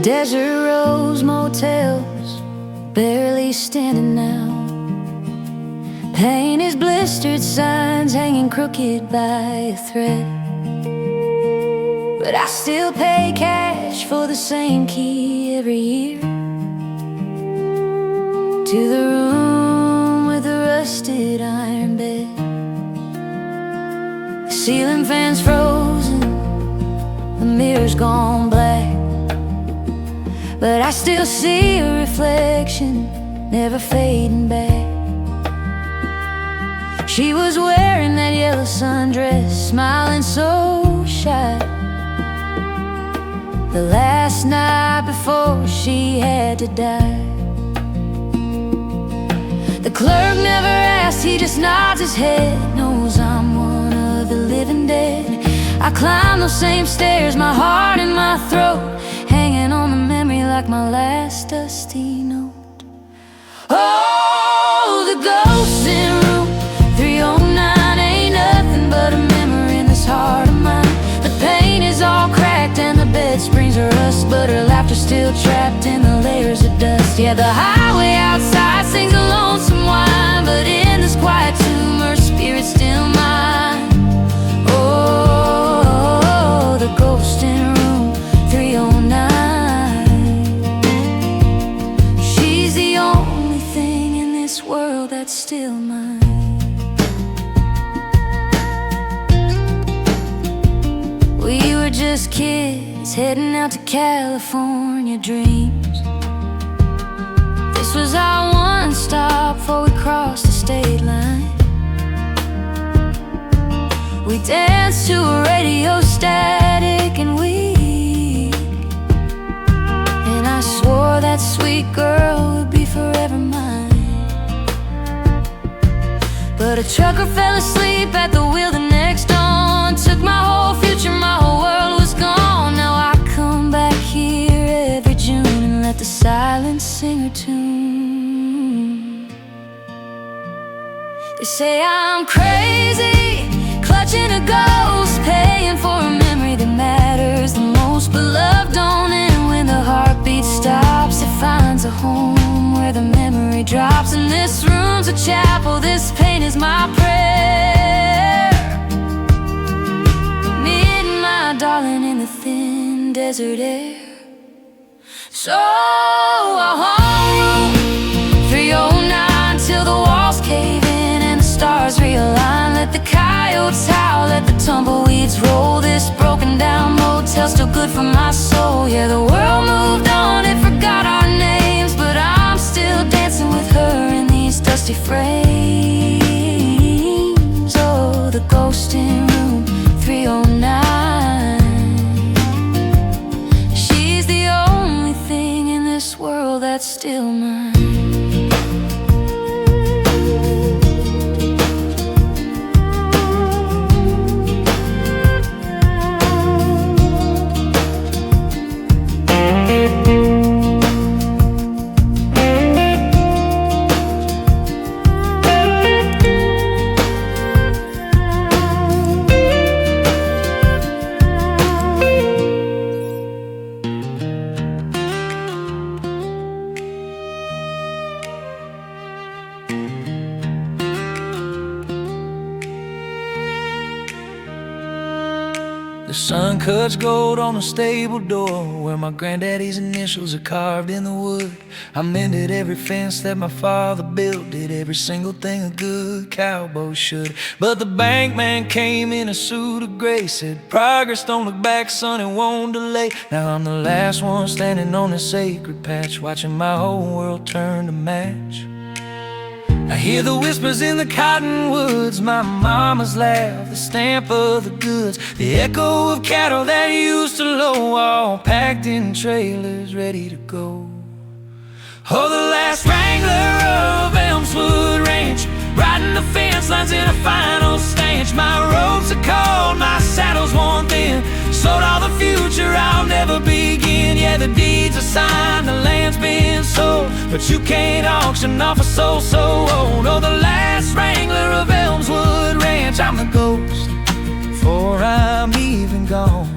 Desert rose motels, barely standing now. Paint is blistered signs hanging crooked by a thread. But I still pay cash for the same key every year to the room with the rusted iron bed. The ceiling fan's frozen, the mirror's gone black, but I still see a reflection, never fading back. She was wearing that yellow sundress, smiling so shy, the last night before she had to die. The clerk never asked, he just nods his head, knows I'm one of the living dead. I climb those same stairs, my heart in my throat, hanging on the memory like my last dusty note. Oh, the ghost in room 309 ain't nothing but a memory in this heart of mine. The paint is all cracked and the bed springs are rust, but her laughter's still trapped in the layers of dust. Yeah, the highway outside sings a lonesome whine, but in this quiet tomb her spirit's still mine. Oh, the ghost in room 309, she's the only thing in this world that's still mine. We were just kids heading out to California dreams. This was our one stop before we crossed the state line. We danced to a radio static and weak, and I swore that sweet girl would be forever mine. But a trucker fell asleep at the wheel the next dawn, took my whole future, my whole world was gone. Now I come back here every June and let the silence sing her tune. They say I'm crazy, clutching a ghost, paying for a memory that matters the most. But love don't end when the heartbeat stops, it finds a home where the memory drops. And this room's a chapel, this pain is my prayer. Me and my darling in the thin desert air. So I'll home room 309 till the walls cave in and the stars realign. Let the coyotes howl, let the tumbleweeds roll. This broken down motel still good for my soul. Yeah, the world moved on, it forgot our names, but I'm still dancing with her in these dusty frames. Oh, the ghost in room 309, she's the only thing in this world that's still mine. The sun cuts gold on the stable door where my granddaddy's initials are carved in the wood. I mended every fence that my father built, did every single thing a good cowboy should. But the bank man came in a suit of gray, said, "Progress, don't look back, son, it won't delay." Now I'm the last one standing on this sacred patch, watching my whole world turn to match. I hear the whispers in the cottonwoods, my mama's laugh, the stamp of the goods, the echo of cattle that used to low, all packed in trailers ready to go. Oh, the last wrangler of Elmswood Ranch, riding the fence lines in a final stanch. My ropes are cold, my saddle's worn thin, sold all the future I'll never begin. Yeah, the deeds are signed, the land's been sold, but you can't auction off a soul so old. Oh, the last wrangler of Elmswood Ranch, I'm the ghost before I'm even gone.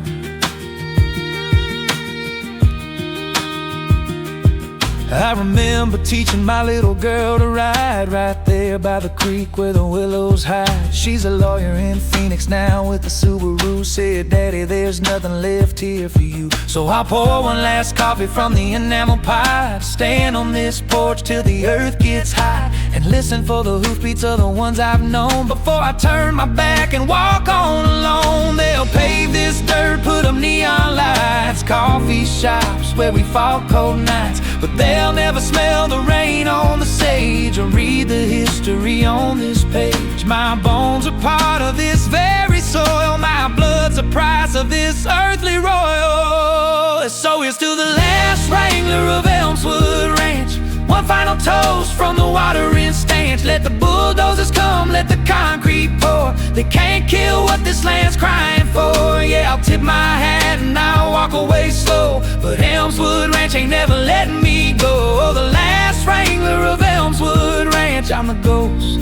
I remember teaching my little girl to ride right there by the creek where the willows hide. She's a lawyer in Phoenix now with a Subaru. Said, Daddy, there's nothing left here for you. So I'll pour one last coffee from the enamel pot, stand on this porch till the earth gets hot, and listen for the hoofbeats of the ones I've known before I turn my back and walk on alone. They'll pave this dirt, put up neon lights, coffee shops where we fought cold nights, but they'll never smell the rain on the sage or read the history on this page. My bones are part of this very soil, my blood's the price of this earthly royal. So here's to the last wrangler of Elmswood Ranch, one final toast from the watering stanch. Let the bulldozers come, let the concrete pour, they can't kill what this land's crying for. Yeah, I'll tip my hat and I'll walk away slow, but Elmswood Ranch ain't never letting me go. The last wrangler of Elmswood Ranch, I'm the ghost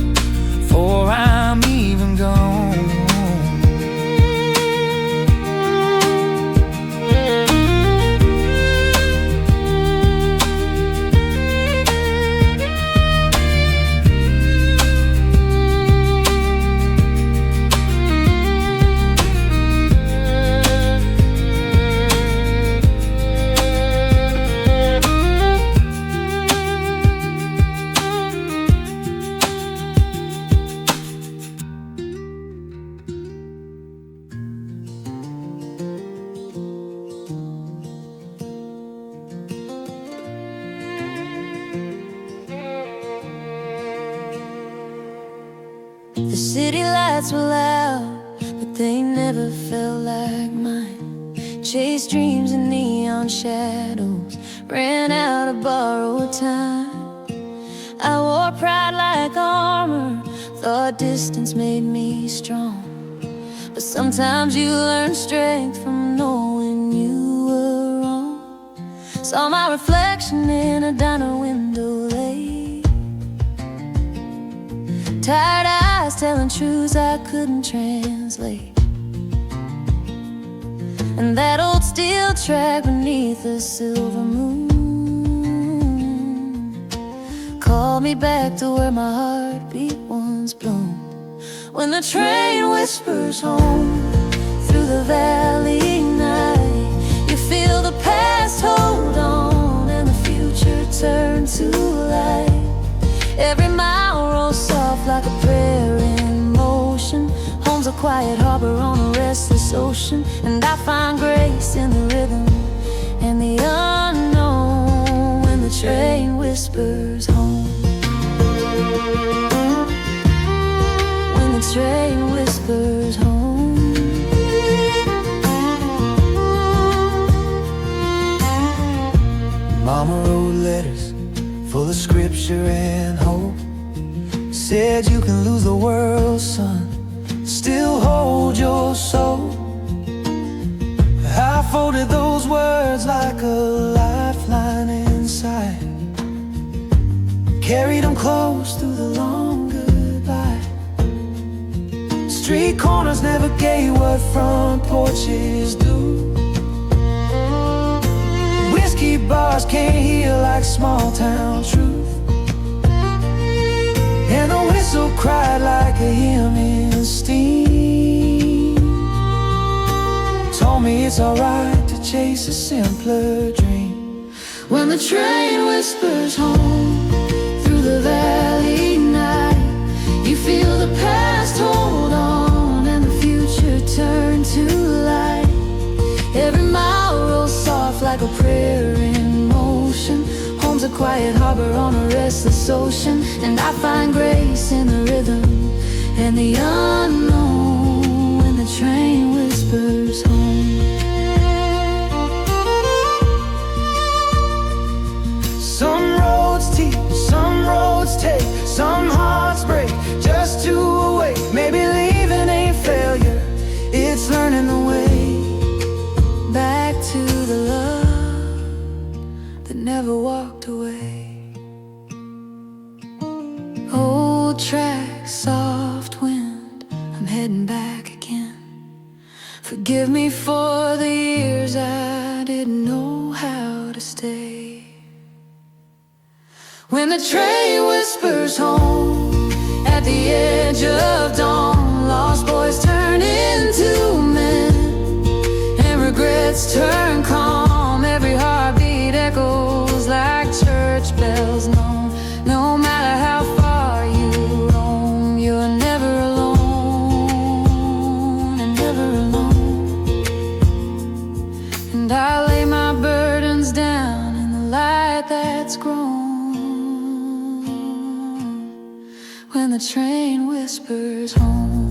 before I'm even gone. The city lights were loud, but they never felt like mine. Chased dreams in neon shadows, ran out of borrowed time. I wore pride like armor, thought distance made me strong. But sometimes you learn strength from knowing you were wrong. Saw my reflection in a diner window late, tired eyes telling truths I couldn't translate. And that old steel track beneath the silver moon called me back to where my heartbeat once bloomed. When the train whispers home through the valley night, you feel the past hold on and the future turn to light. Every mile rolls soft like a prayer in motion. Home's a quiet harbor on a restless ocean, and I find grace in the rhythm and the unknown when the train whispers home. When the train whispers home. Mama wrote letters full of scripture and hope. Said you can lose the world, son, still hold your soul. I folded those words like a lifeline inside, carried them close through the long goodbye. Street corners never gave what front porches do. Whiskey bars can't heal like small town truth, and the whistle cried like a hymn in steam. Told me it's alright to chase a simpler dream. When the train whispers home through the valley night, you feel the past hold on and the future turn to light. Every mile rolls soft like a prayer in motion. Home's a quiet harbor on a restless ocean, and I find grace in the rhythm and the unknown when the train whispers home. Some roads teach, some roads take, some hearts break just to awake. Maybe leaving ain't failure, it's learning the way Back to the love that never walked away. Old track, soft wind, I'm heading back again. Forgive me for the years I didn't know how to stay. When the train whispers home at the edge of dawn, lost boys turn into men and regrets turn calm. Every heartbeat echoes like church bells. No matter how far you roam, you're never alone, and never alone. And I lay my burdens down in the light that's grown when the train whispers home.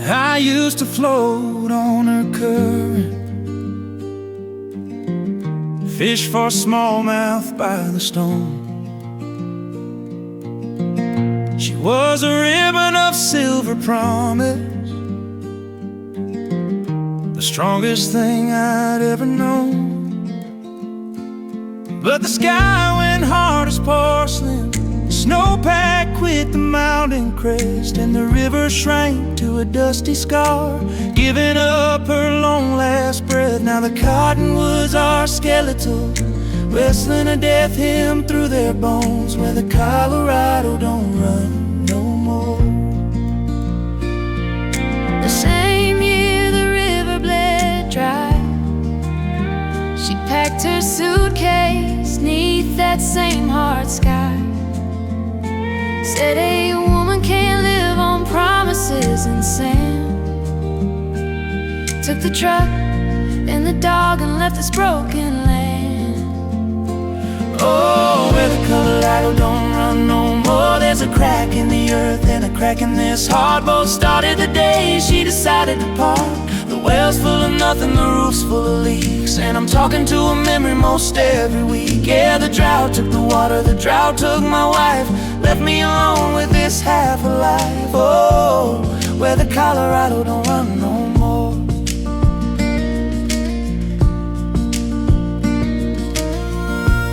I used to float on her current, fish for smallmouth by the stone. She was a ribbon of silver promise, the strongest thing I'd ever known. But the sky went hard as porcelain, snowpack quit the mountain crest, and the river shrank to a dusty scar, giving up her long last breath. Now the cottonwoods are skeletal, wrestling a death hymn through their bones, where the Colorado don't run no more. The same year the river bled dry, she packed her suitcase neath that same hard sky. Said a woman can't live on promises and sand. Took the truck and the dog and left this broken land. Oh, where the Colorado don't run no more, there's a crack in the earth and a crack in this heart. Both started the day she decided to part. The well's full of nothing, the roof's full of leaks, and I'm talking to a memory most every week. Yeah, the drought took the water, the drought took my wife, left me alone with this half a life. Oh, where the Colorado don't run no more.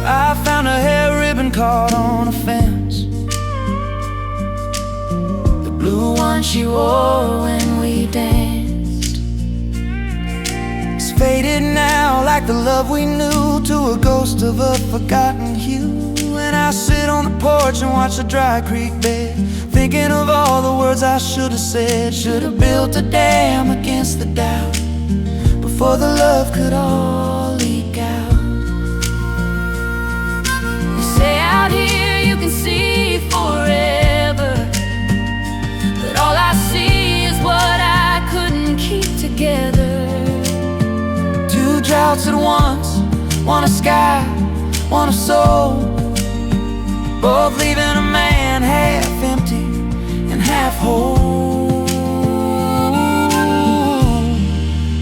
I found a hair ribbon caught on a fence, the blue one she wore when we danced. It's faded now like the love we knew, to a ghost of a forgotten hue. And I sit on the porch and watch the dry creek bed, thinking of all the words I should have said. Should have built a dam against the doubt before the love could all leak out. You say out here you can see forever, but all I see is what I couldn't keep together. Two droughts at once, one a sky, one a soul, both leaving a man half empty and half whole.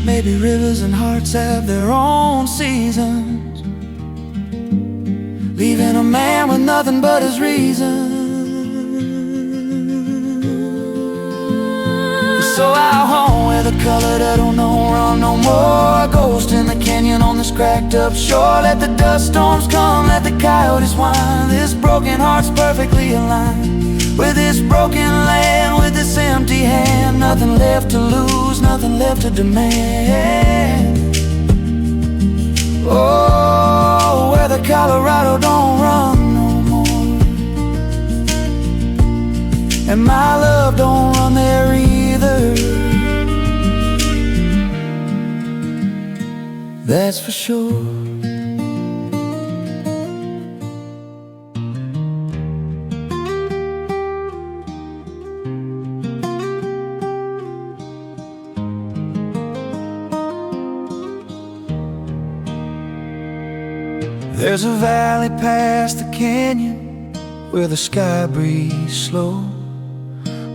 Maybe rivers and hearts have their own seasons, leaving a man with nothing but his reason. So out home where the Colorado don't run no more, a ghost in the canyon on this cracked up shore. Let the dust storms come, let the coyotes whine. This broken heart's perfectly aligned with this broken land, with this empty hand. Nothing left to lose, nothing left to demand. Oh, where the Colorado don't run no more, and my love don't run there either, that's for sure. There's a valley past the canyon where the sky breathes slow,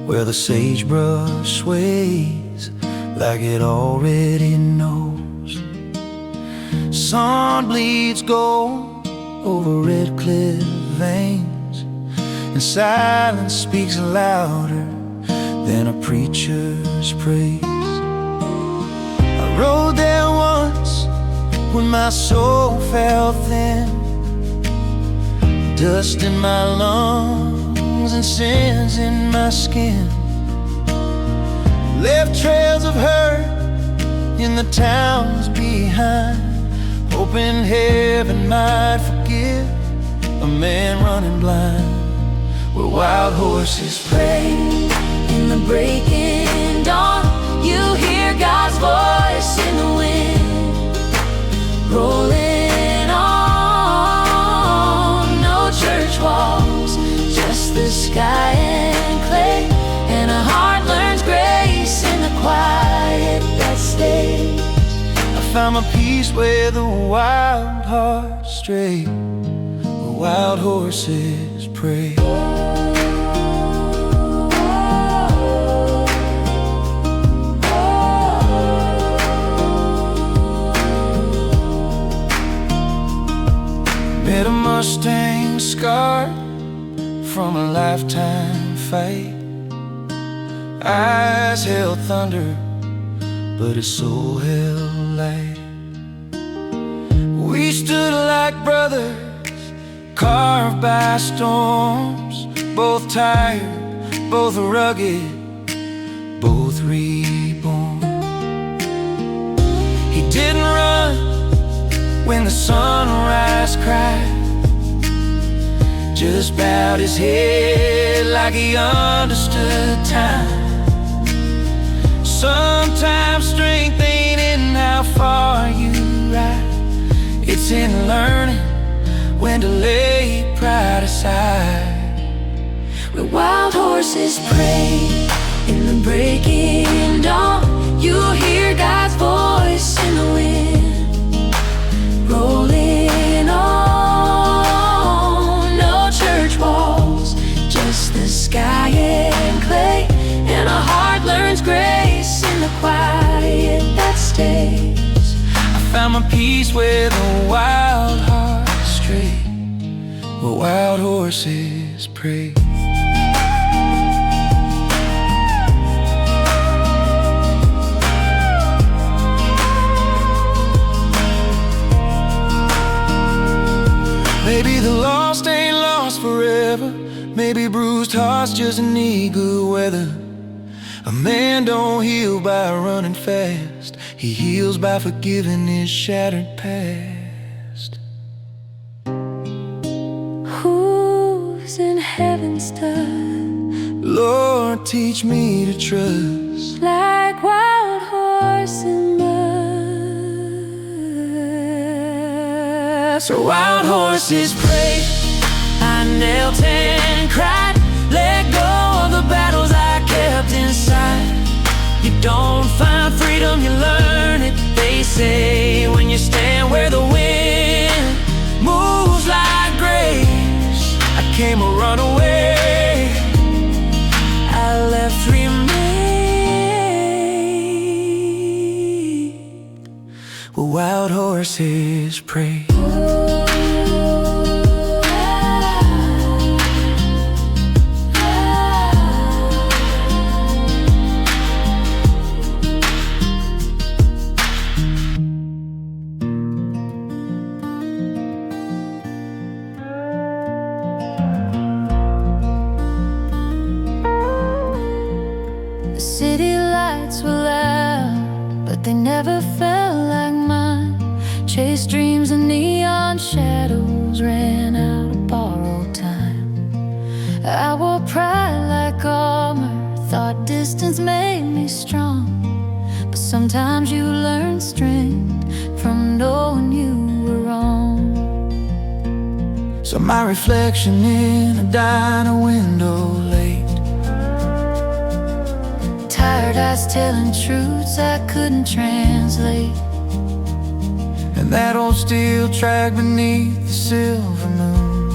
where the sagebrush sways like it already knows. sun bleeds gold over red cliff veins, and silence speaks louder than a preacher's praise. I rode there once when my soul felt thin, dust in my lungs and sins in my skin. Left trails of hurt in the towns behind, hoping heaven might forgive a man running blind. Where wild horses Pray in the breaking dawn, you hear God's voice in the wind, rolling on. No church walls, just the sky and clay, and a heart learns grace in the quiet that stays. I found my peace where the wild heart stray, where wild horses pray. Met a Mustang scarred from a lifetime fight, eyes held thunder, but his soul held light. We stood like brothers, carved by storms, both tired, both rugged, both reborn. He didn't run when the sunrise cried, just bowed his head like he understood time. Sometimes strength ain't in how far you ride, it's in learning when to lay pride aside. Where wild horses pray in the breaking dawn, you hear God's voice in the wind, rolling on. No church walls, just the sky and clay, and a heart learns grace in the quiet that stays. I found my peace where the wild heart stray, where wild horses pray. Maybe the lost ain't lost forever, maybe bruised hearts just need good weather. A man don't heal by running fast, he heals by forgiving his shattered past. Who's in heaven's time? Lord, teach me to trust Like wild horse in mud. so wild horses pray. I knelt and cried, let go of the battles I kept inside. You don't find freedom, you learn it, they say, when you stand where the wind moves like grace. I came a runaway, I left remade where wild horses pray. The city lights were loud, but they never felt like mine. Chased dreams and neon shadows, ran out of borrowed time. I wore pride like armor, thought distance made me strong. But sometimes you learn strength from knowing you were wrong. So my reflection in a diner window late, Tired eyes telling truths I couldn't translate. and that old steel track beneath the silver moon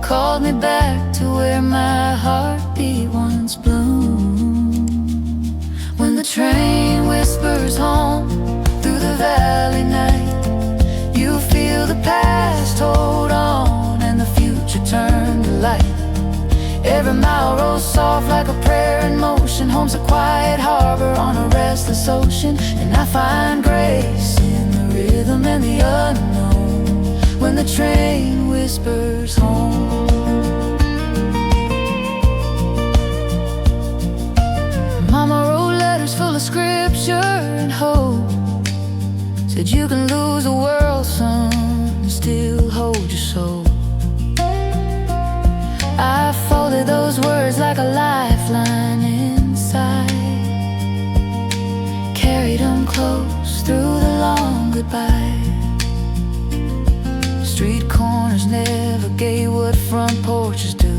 Called me back to where my heartbeat once bloomed. When the train whispers home through the valley night, Every mile rolls soft like a prayer in motion. Home's a quiet harbor on a restless ocean, and I find grace in the rhythm and the unknown when the train whispers home. Mama wrote letters full of scripture and hope. Said you can lose the world, son, and still hold your soul. I folded those words like a lifeline inside, carried them close through the long goodbye. Street corners never gave what front porches do.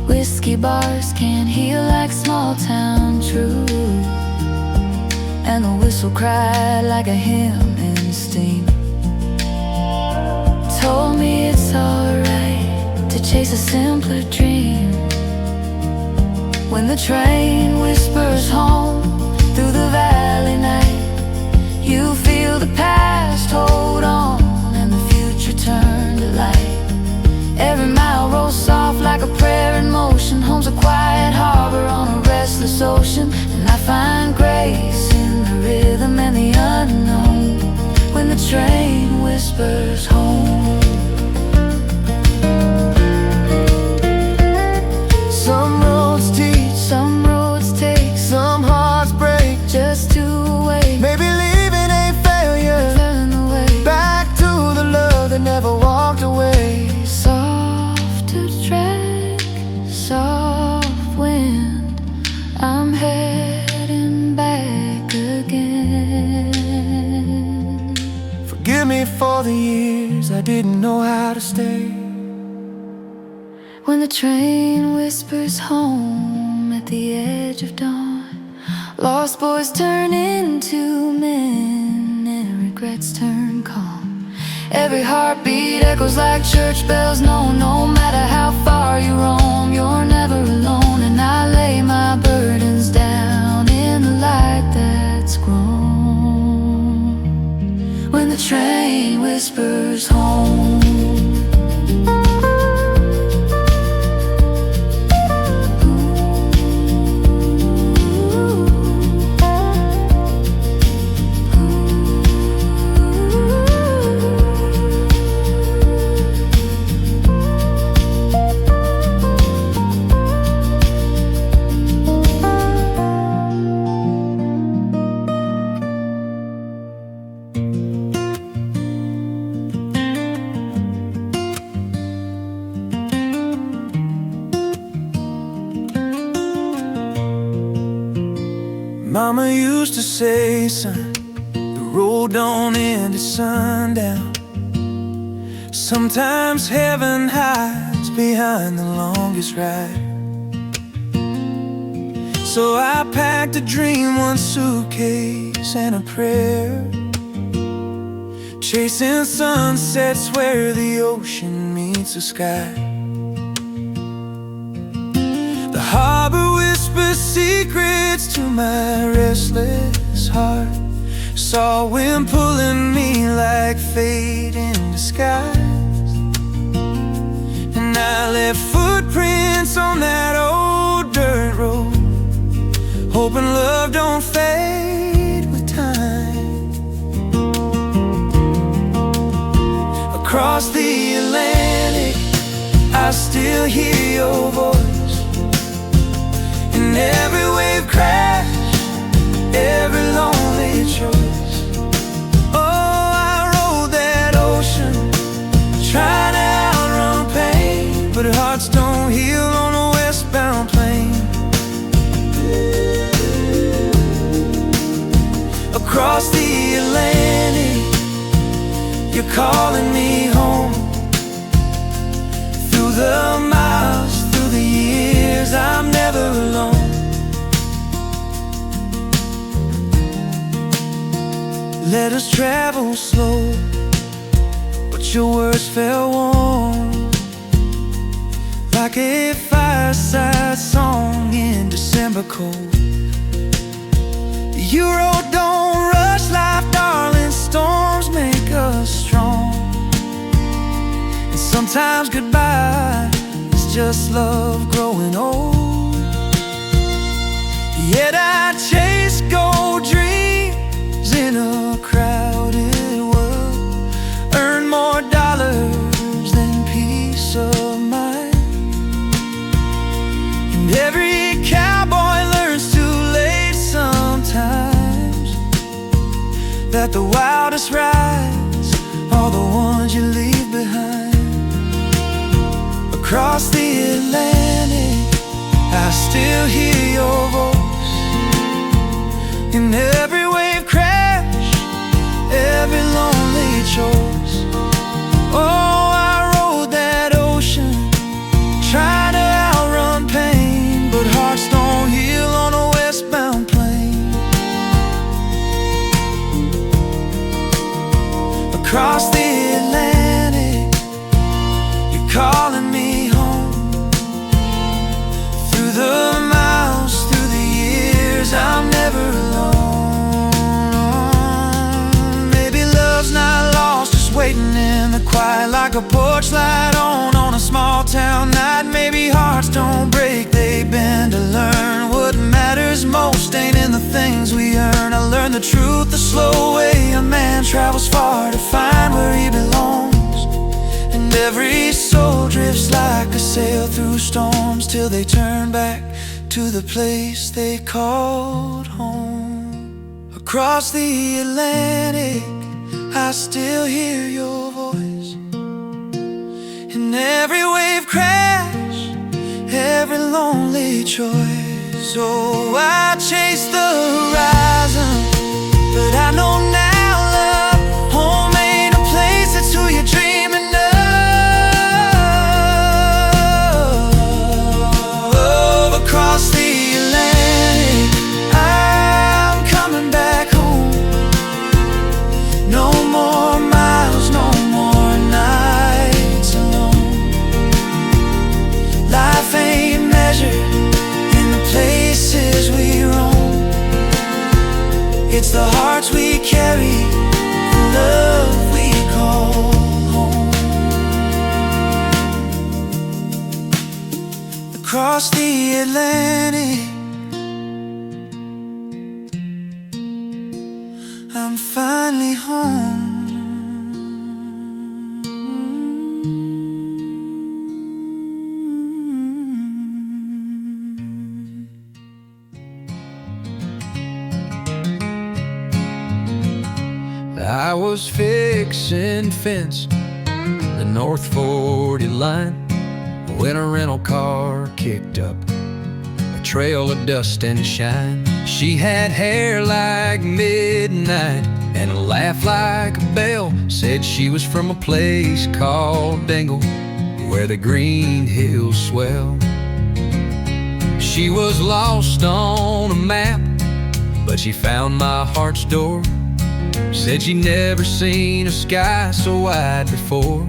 Whiskey bars can't heal like small town truth, and the whistle cried like a hymn in steam. Told me it's alright to chase a simpler dream. When the train whispers home through the valley night, you feel the past hold on and the future turn to light. Every mile rolls soft like a prayer in motion. Home's a quiet harbor on a restless ocean, and I find grace in the rhythm and the unknown when the train whispers home. Some roads teach, some roads take, some hearts break Just to wait, maybe leaving a failure, turn the way back to the love that never walked away. soft to track, soft wind. I'm heading back again. Forgive me for the years I didn't know how to stay. When the train whispers home at the edge of dawn, lost boys turn into men and regrets turn calm. Every heartbeat echoes like church bells. No matter how far you roam, you're never alone. And I lay my burdens down in the light that's grown when the train whispers home. Mama used to say, son, the road don't end at sundown. Sometimes heaven hides behind the longest ride. So I packed a dream, one suitcase and a prayer, chasing sunsets where the ocean meets the sky. The harbor whispers secrets to my restless heart. Saw wind pulling me like fate in disguise, and I left footprints on that old dirt road, hoping love don't fade with time. Across the Atlantic, I still hear your voice, and every wave crash, every lonely choice. Oh, I rode that ocean, trying to outrun pain, but hearts don't heal on a westbound plane. Across the Atlantic, you're calling me home. Through the miles, through the years, I'm never alone. Let us travel slow, but your words fell warm, like a fireside song in December cold. You wrote, don't rush life, darling, storms make us strong. And sometimes goodbye just love growing old. Yet I chase gold dreams in a crowded world, earn more dollars than peace of mind. And every cowboy learns too late sometimes that the wildest rides are the ones you leave behind. Across the Atlantic, I still hear your voice. In every wave crash, every lonely choice. Oh, I rode that ocean, trying to outrun pain, but hearts don't heal on a westbound plane. Across the Atlantic, you're calling me home. Through the miles, through the years, I'm never alone. Maybe love's not lost, just waiting in the quiet, like a porch light on a small town night. Maybe hearts don't break, they bend to learn. What matters most ain't in the things we earn. I learned the truth the slow way. A man travels far to find where he belongs. And every soul drifts like a sail through storms, till they turn back to the place they called home. Across the Atlantic, I still hear your voice. In every wave crash, every lonely choice. Oh, I chase the horizon, but I know now love, home ain't a place, it's who you're dreaming of. Across the Atlantic, I'm coming back home. No more miles, no more nights alone. Life ain't measured in the places we roam. It's the hearts we carry, the love we call home. Across the Atlantic, I'm finally home. I was fixing fence the North 40 line when a rental car kicked up a trail of dust and shine. She had hair like midnight and a laugh like a bell. Said she was from a place called Dingle, where the green hills swell. She was lost on a map, but she found my heart's door. Said she'd never seen a sky so wide before.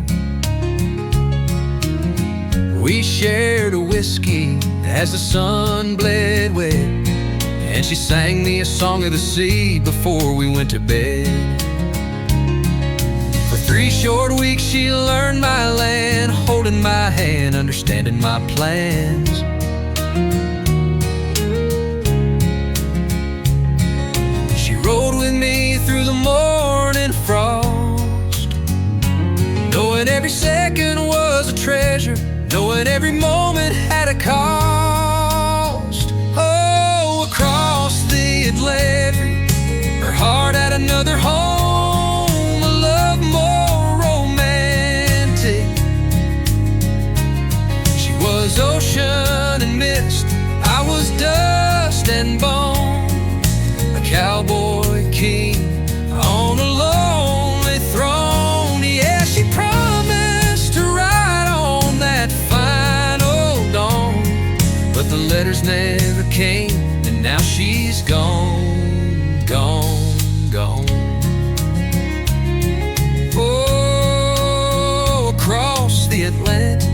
We shared a whiskey as the sun bled wet, and she sang me a song of the sea before we went to bed. For 3 short weeks she learned my land, holding my hand, understanding my plans. She rode with me through the morning frost, knowing every second was a treasure, knowing every moment had a cost. Oh, across the Atlantic, her heart had another home, a love more romantic. She was ocean and mist, I was dust and bone, a cowboy king on a lonely throne. Yeah, she promised to ride on that final dawn, but the letters never came, and now she's gone, gone, gone. Oh, across the Atlantic,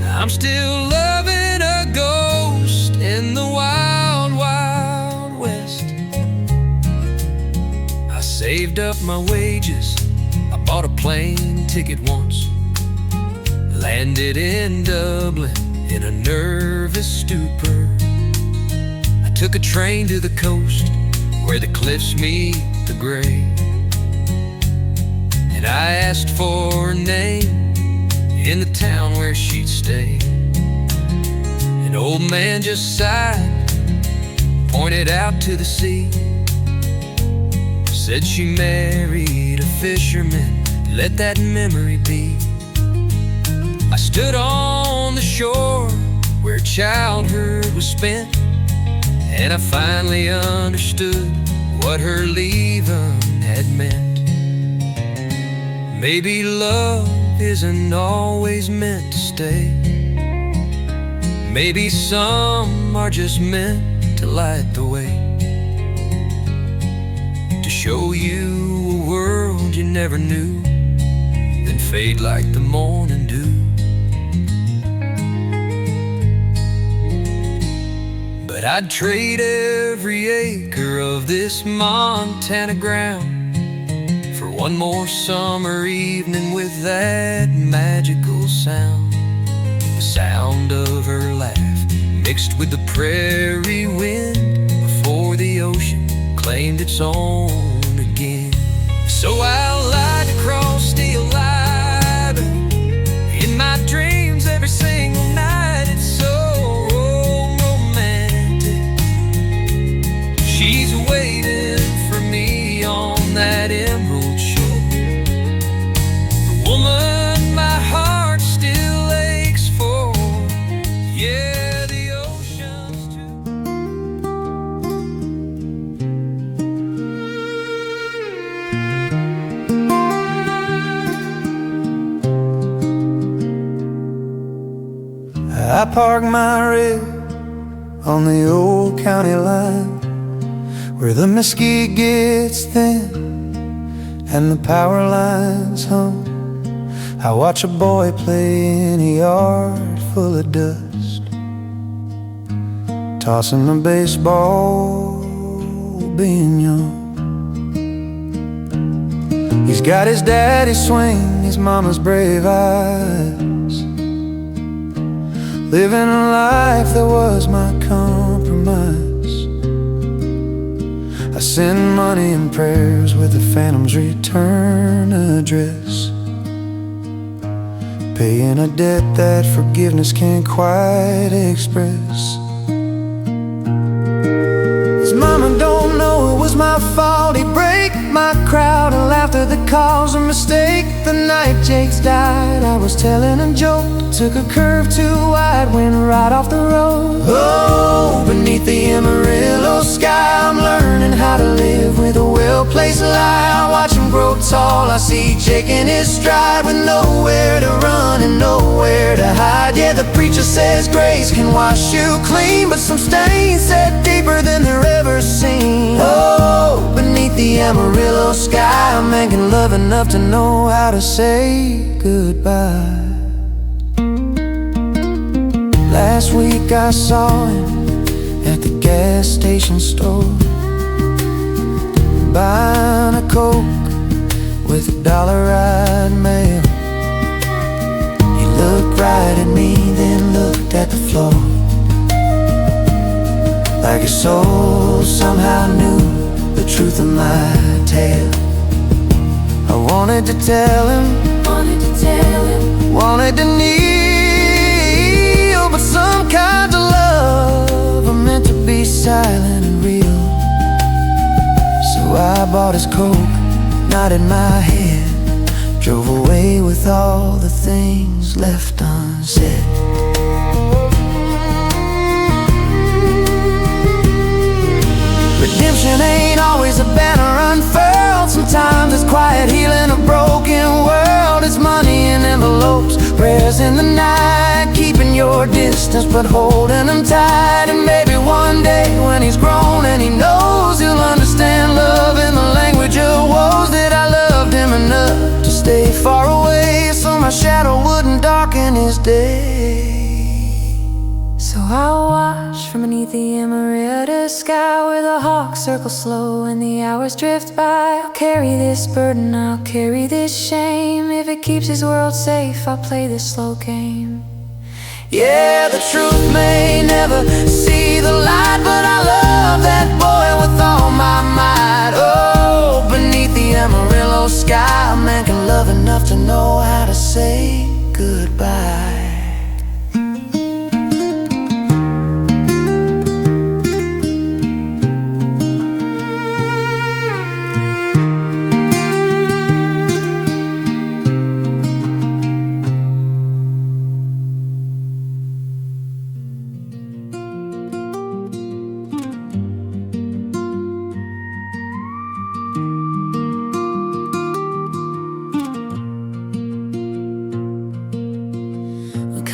I'm still loving a ghost in the wild, wild west. I saved up my wages, I bought a plane ticket once. Landed in Dublin in a nervous stupor. I took a train to the coast where the cliffs meet the gray, and I asked for her name in the town where she'd stay. An old man just sighed, pointed out to the sea, said she married a fisherman, let that memory be. I stood on the shore where childhood was spent, and I finally understood what her leaving had meant. Maybe love isn't always meant to stay. Maybe some are just meant to light the way, to show you a world you never knew, then fade like the morning dew. But I'd trade every acre of this Montana ground for one more summer evening with that magical sound. The sound of her laugh mixed with the prairie wind before the ocean claimed its own again. So I'll light across Steel Library in my dreams every single night. It's so romantic. She's waiting for me on that emerald shore, the woman my heart still aches for. Yeah, the oceans too. I parked my rig on the old county line, where the mesquite gets thin and the power lines hum. I watch a boy play in a yard full of dust, tossing a baseball, being young. He's got his daddy's swing, his mama's brave eyes, living a life that was my compromise. I send money and prayers with the Phantom's return address, paying a debt that forgiveness can't quite express. His mama don't know it was my fault. He'd break my crowd and laughter that caused a mistake. The night Jake's died, I was telling a joke, took a curve too wide, went right off the road. Oh, beneath the Amarillo sky, I'm learning how to live with a well-placed lie. I watch him grow tall, I see Jake in his stride, with nowhere to run and nowhere to hide. Yeah, the preacher says grace can wash you clean, but some stains set deeper than they're ever seen. Oh, beneath the Amarillo sky, a man can love enough to know how to say goodbye. Last week I saw him at the gas station store, buying a Coke with $1 I'd mail. He looked right at me, then looked at the floor, like his soul somehow knew the truth of my tale. I wanted to tell him, wanted to kneel, but some kinds of love are meant to be silent and real. So I bought his Coke, nodded my head, drove away with all the things left unsaid. Redemption ain't always a banner unfurled. Sometimes it's quiet healing a broken world. It's money in envelopes, prayers in the night, keeping your distance but holding them tight. And maybe one day when he's grown and he knows, he'll understand love in the language of woes, that I loved him enough to stay far away, so my shadow wouldn't darken his day. So I'll watch from beneath beneath the emerald sky, where the hawks circle slow and the hours drift by. I'll carry this burden, I'll carry this shame. If it keeps his world safe, I'll play this slow game. Yeah, the truth may never see the light, but I love that boy with all my might. Oh, beneath the Amarillo sky, a man can love enough to know how to say goodbye.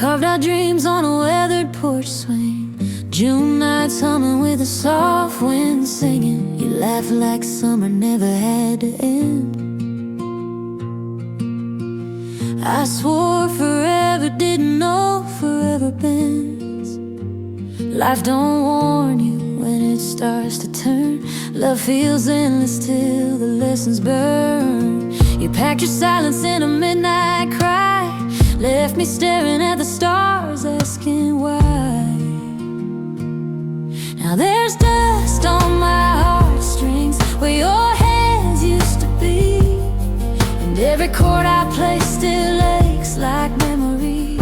Carved our dreams on a weathered porch swing, June nights humming with a soft wind singing. You laugh like summer never had to end. I swore forever, didn't know forever bends. Life don't warn you when it starts to turn. Love feels endless till the lessons burn. You packed your silence in a midnight cry, left me staring at the stars, asking why. Now there's dust on my heartstrings where your hands used to be, and every chord I play still aches like memory.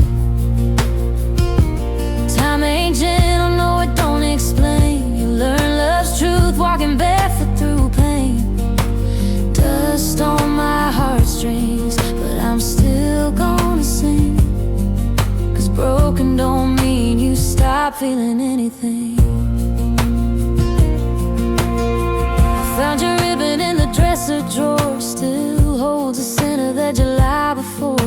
Time ain't gentle, no it don't explain. You learn love's truth walking barefoot through pain. Dust on my heartstrings, but I'm still gonna sing. Cause broken don't mean you stop feeling anything. I found your ribbon in the dresser drawer, still holds the scent of that July before.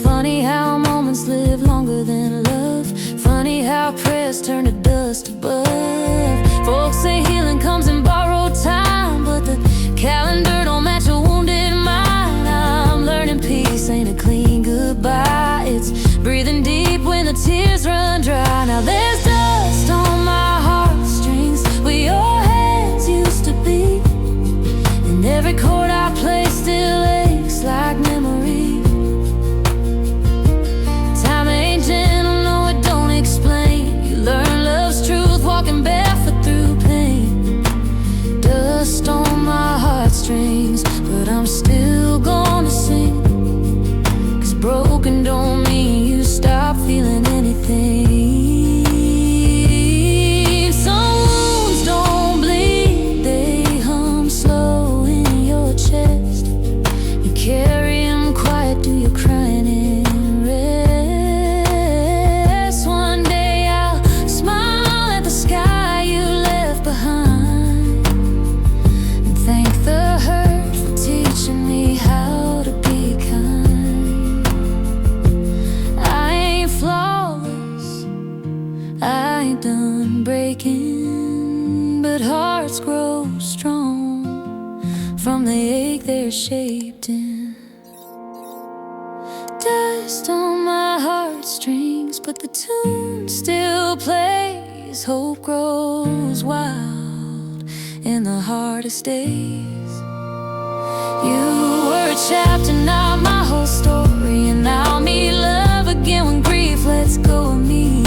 Funny how moments live longer than love. Funny how prayers turn to dust above. Folks say healing comes in borrowed time, but the calendar don't match a wounded mind. I'm learning peace ain't a clean goodbye. It's breathing deep when the tears run dry. Now there's dust on my heartstrings where your hands used to be, and every chord I play still aches like memory. Time ain't gentle, no it don't explain. You learn love's truth walking barefoot through pain. Dust on my heartstrings, but I'm still gonna sing. Cause broken don't mean you stop feeling anything. Some wounds don't bleed, they hum slow in your chest. You carry them quiet, do you crying in rest? One day I'll smile at the sky you left behind, and thank the hurt for teaching me how to be kind. I ain't flawless, I ain't done breaking, but hearts grow strong from the ache they're shaped in. Dust on my heartstrings, but the tune still plays. Hope grows wild in the hardest days. You were a chapter, not my whole story, and I'll meet love again when grief lets go of me.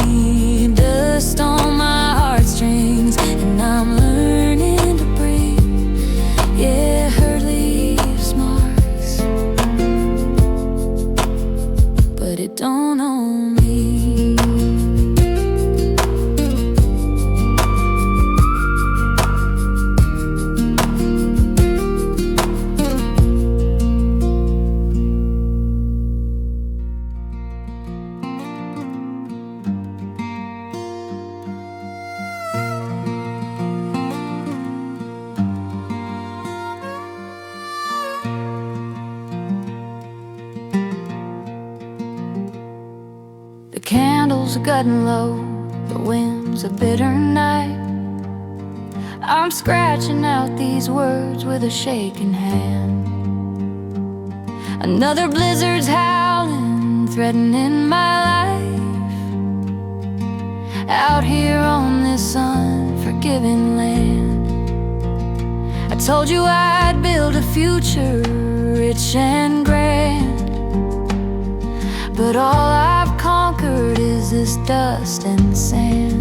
Dust on my heartstrings, and I'm learning to breathe. Yeah, hurt leaves marks, but it don't own me. The candles are getting low, the wind's a bitter night. I'm scratching out these words with a shaking hand. Another blizzard's howling, threatening my life. out here on this unforgiving land. I told you I'd build a future rich and grand, but all I've conquered is this dust and sand.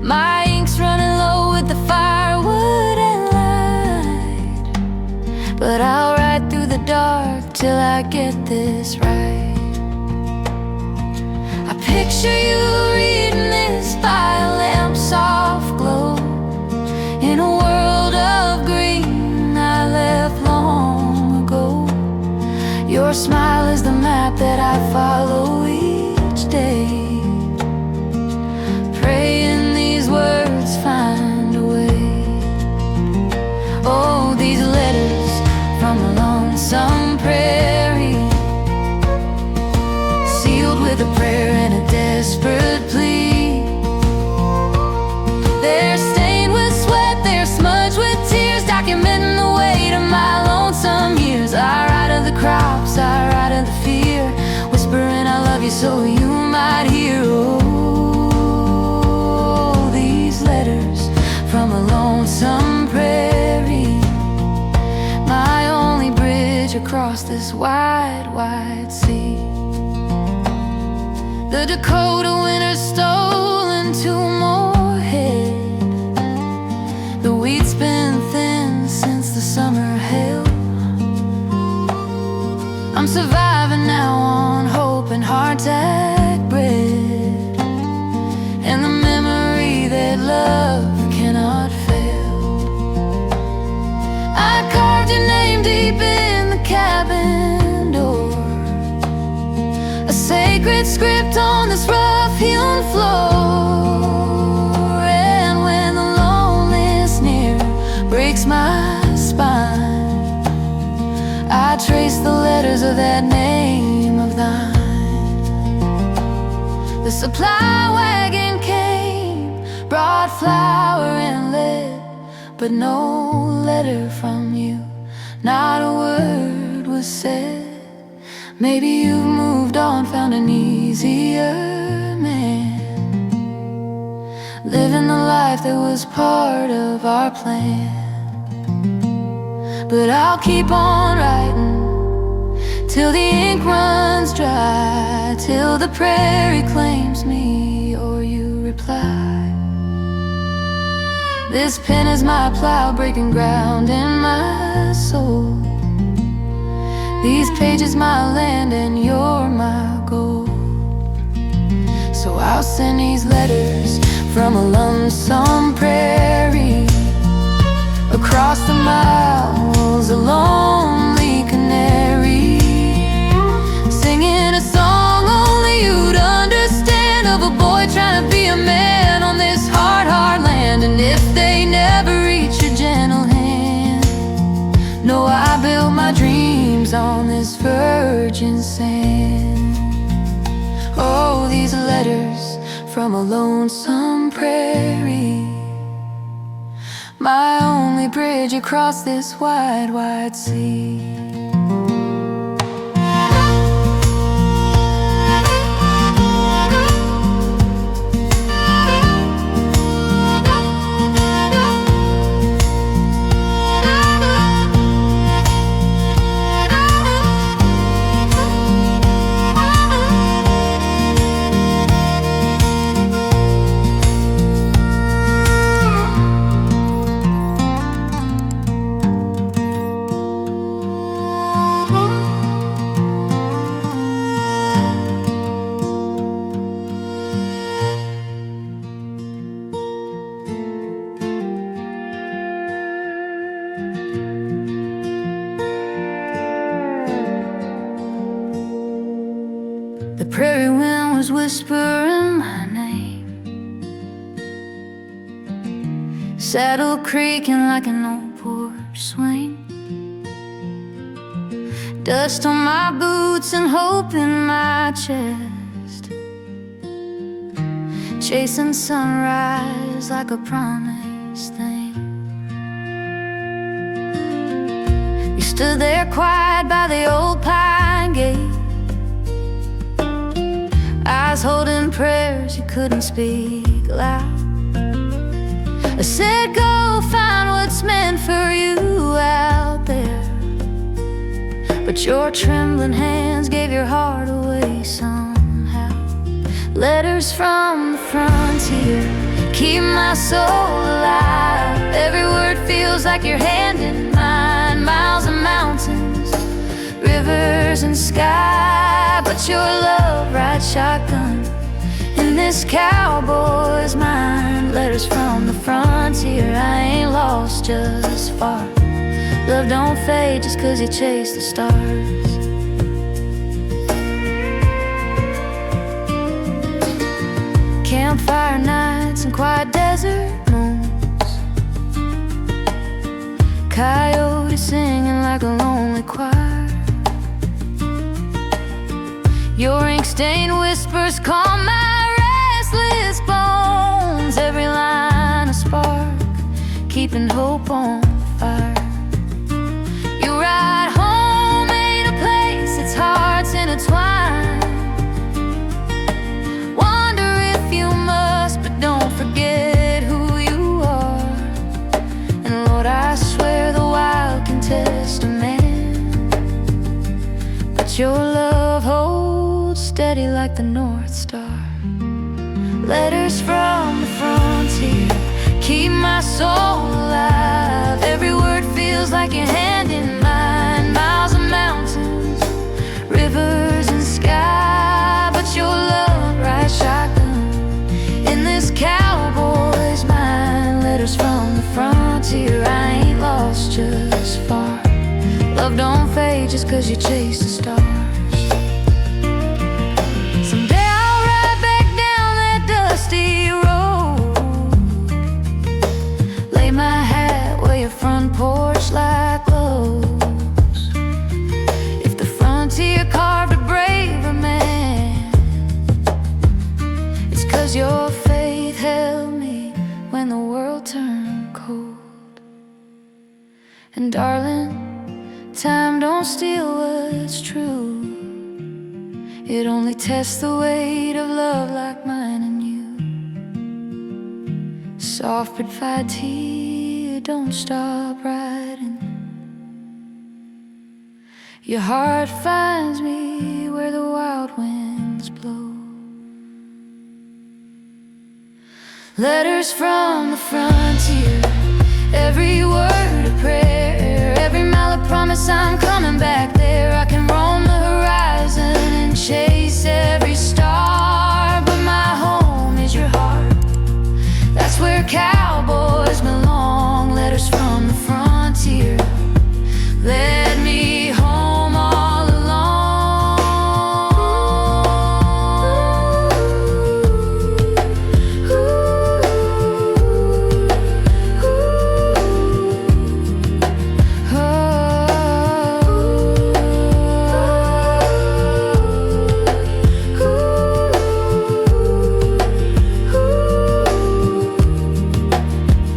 My ink's running low with the firewood and light, but I'll ride through the dark till I get this right. I picture you reading this by a lamp's soft glow, in a world of green I left long ago. Your smile is the map that I follow each day, praying these words find a way. Oh, these letters from a lonesome prairie, sealed with a prayer and a desperate plea. They're stained with sweat, they're smudged with tears, documenting the weight of my lonesome years. I ride of the crops, I ride of the fear, whispering I love you so you might hear. Oh, these letters from a lonesome prairie, my only bridge across this wide, wide sea. The Dakota winter stolen to Moorhead, the wheat's been thin since the summer hail. I'm surviving now on hope and hardtack bread, and the memory that love cannot fail. I carved your name deep in the cabin door, a sacred script on this rough-hewn floor. And when the loneliness near breaks my spine, I trace the letters of that name of thine. The supply wagon came, brought flour and lead, but no letter from you, not a word was said. Maybe you've moved on, found an easier man, living the life that was part of our plan. But I'll keep on writing till the ink runs dry, till the prairie claims me or you reply. This pen is my plow, breaking ground in my soul. These pages my land and you're my gold. So I'll send these letters from a lonesome prairie, across the miles, a lonely canary, singing a song only you'd understand, of a boy trying to be a man on this hard, hard land. And if they never reach your gentle hand, no, I built my dreams on this virgin sand. Oh, these letters from a lonesome prairie, my only bridge across this wide, wide sea. The prairie wind was whispering my name, saddle creaking like an old porch swing, dust on my boots and hope in my chest, chasing sunrise like a promised thing. You stood there quiet by the old pine gate, eyes holding prayers you couldn't speak loud. I said, go find what's meant for you out there. But your trembling hands gave your heart away somehow. Letters from the frontier keep my soul alive. Every word feels like your hand in mine. Miles of mountains, rivers and sky, but your love rides shotgun in this cowboy's mind. Letters from the frontier, I ain't lost, just far. Love don't fade just 'cause you chase the stars. Campfire nights and quiet desert moons, coyotes singing like a lonely choir. Your ink-stained whispers calm my restless bones. Every line a spark, keeping hope on fire. You ride home, ain't a place its hearts intertwined. Wonder if you must, but don't forget who you are. And Lord, I swear the wild can test a man, but your love holds steady like the North Star. Letters from the frontier keep my soul alive. Every word feels like your hand in mine. Miles of mountains, rivers and sky, but your love rides shotgun in this cowboy's mind. Letters from the frontier, I ain't lost, just far. Love don't fade just 'cause you chase the stars. Lay my hat where your front porch light glows. If the frontier carved a braver man, it's 'cause your faith held me when the world turned cold. And darling, time don't steal what's true. It only tests the weight of love like mine and you. Soft but fight tear, don't stop writing. Your heart finds me where the wild winds blow. Letters from the frontier, every word a prayer, every mile a promise I'm coming back there. I can roam the horizon and chase every star, but my home is your heart. That's where cowboys belong. Letters from the frontier led me home all along.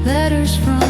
Letters from